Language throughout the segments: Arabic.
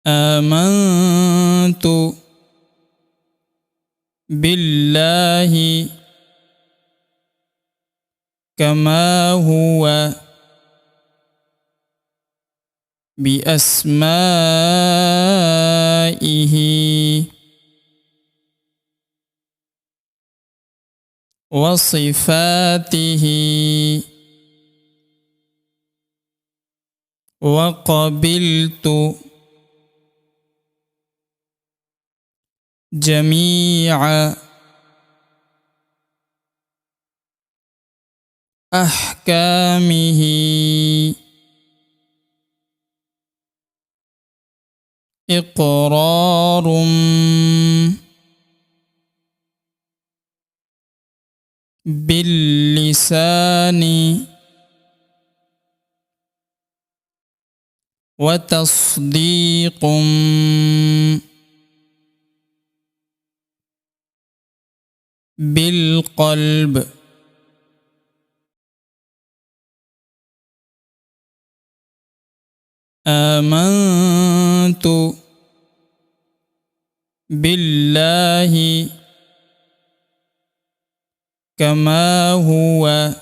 آمنت بالله كما هو بأسمائه وصفاته وقبلت جميع أحكامه إقرار باللسان وتصديق بالقلب. آمنت بالله كما هو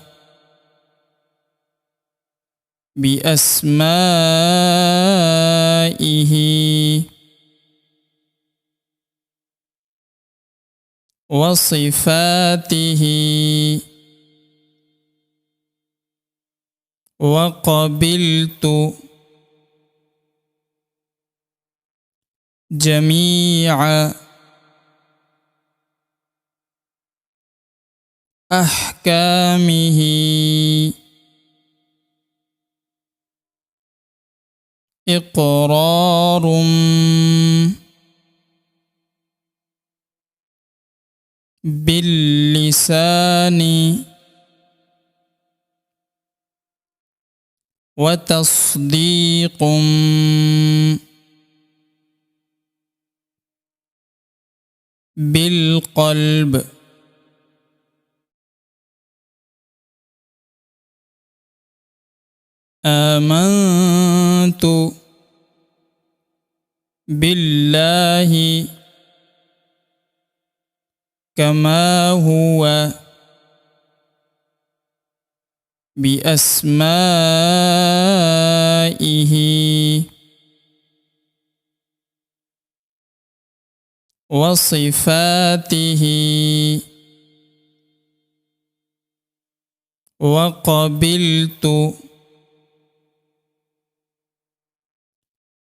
بأسمائه وصفاته وقبلت جميع أحكامه إقرار باللسان وتصديق بالقلب. آمنت بالله كما هو بأسمائه وصفاته وقبلت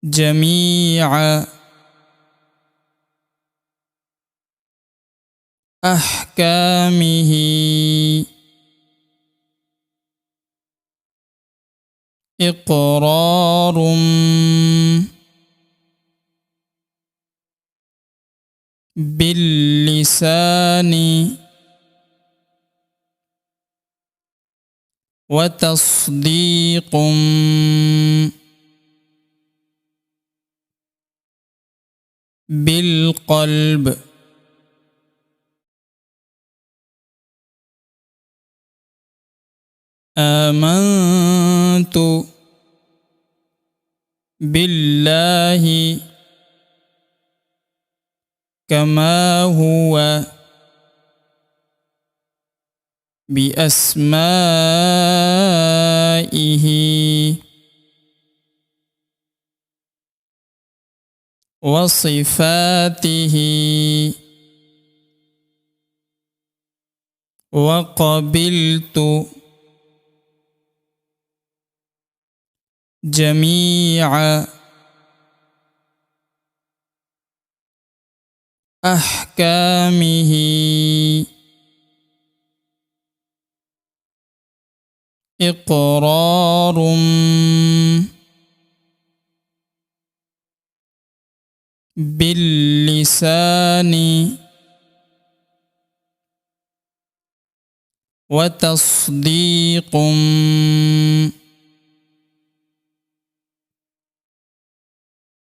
جميع أحكامه إقرار باللسان وتصديق بالقلب. آمنت بالله كما هو بأسمائه وصفاته وقبلت جميع أحكامه إقرار باللسان وتصديق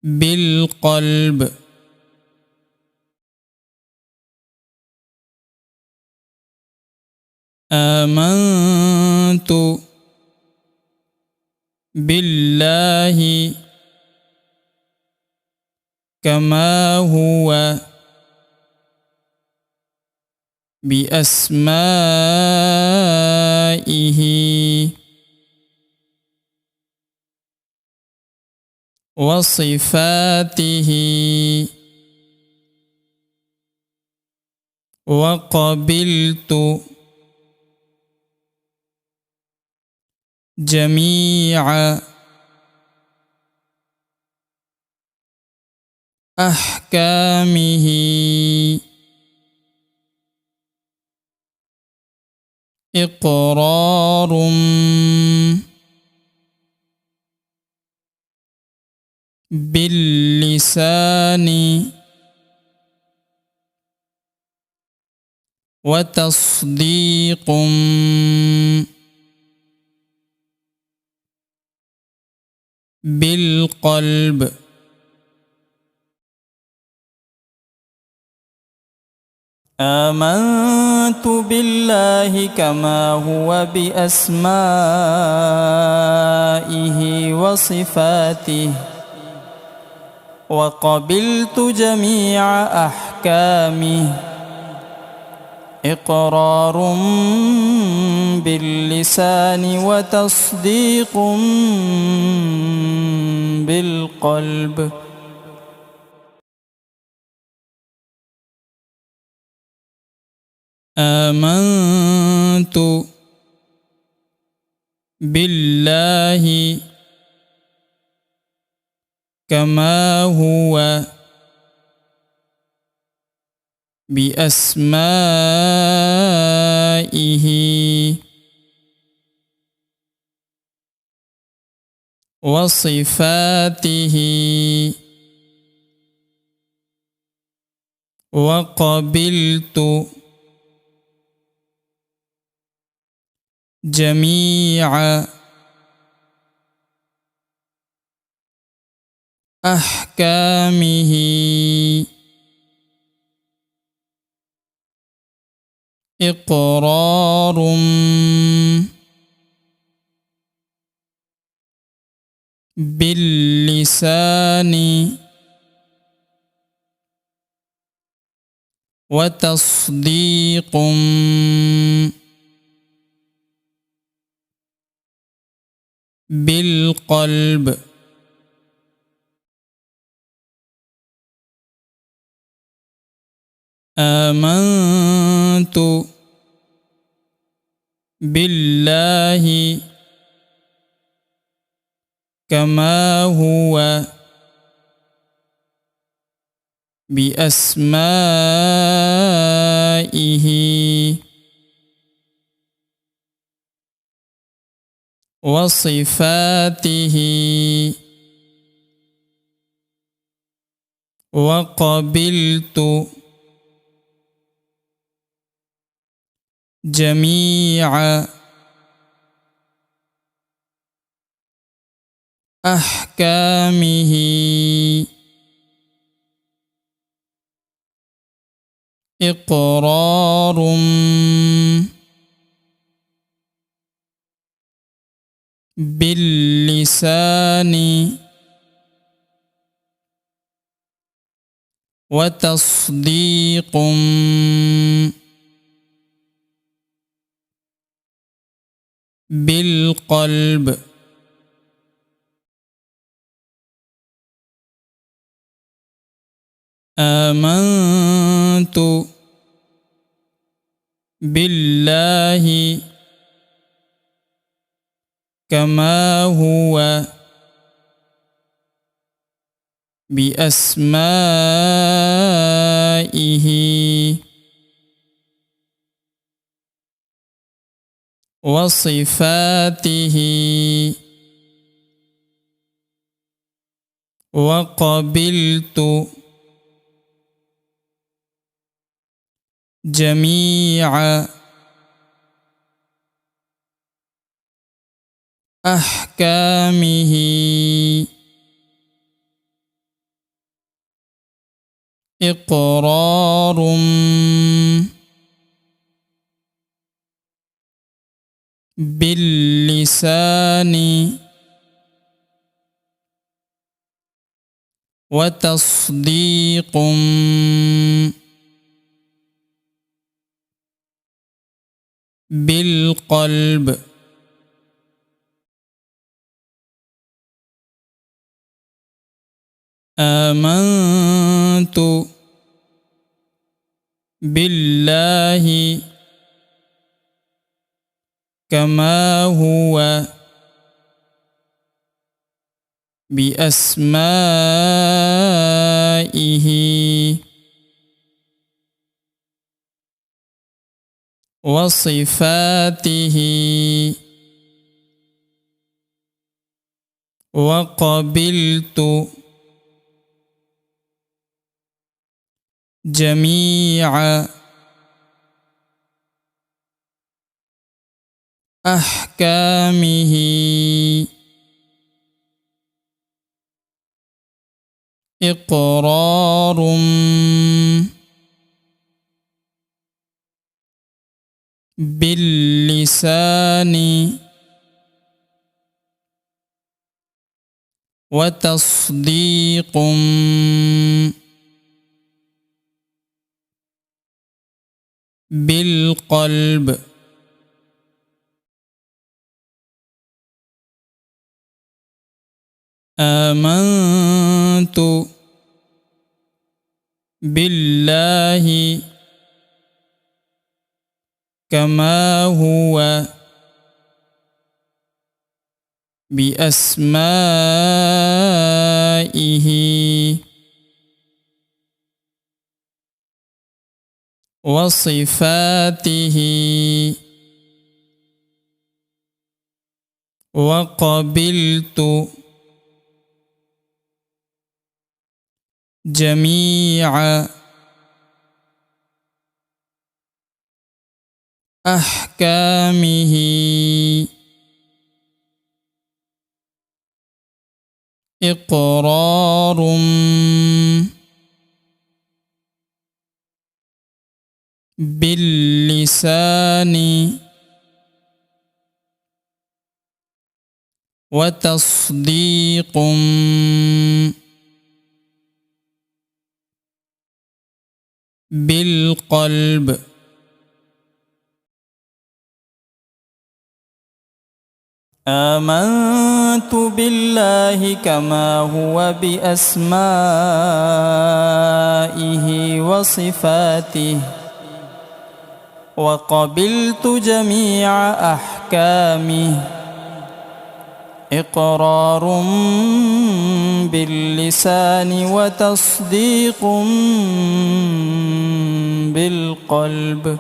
بالقلب. آمنت بالله كما هو بأسمائه وصفاته وقبلت جميع أحكامه إقرار باللسان وتصديق بالقلب. آمنت بالله كما هو بأسمائه وصفاته وقبلت جميع أحكامه إقرار باللسان وتصديق بالقلب. آمنت بالله كما هو بأسمائه وصفاته وقبلت جميع أحكامه إقرار باللسان وتصديق بالقلب. آمنت بالله كما هو بأسمائه وصفاته وقبلت جميع أحكامه إقرار باللسان وتصديق بالقلب. آمنت بالله كما هو بأسمائه وصفاته وقبلت جميع أحكامه إقرار باللسان وتصديق بالقلب. آمنت بالله كما هو بأسمائه وصفاته وقبلت جميع أحكامه إقرار باللسان وتصديق بالقلب. آمنت بالله كما هو بأسمائه وصفاته وقبلت جميع أحكامه إقرار باللسان وتصديق بالقلب. آمنت بالله كما هو بأسمائه وصفاته وقبلت جميع أحكامه إقرار باللسان وتصديق بالقلب.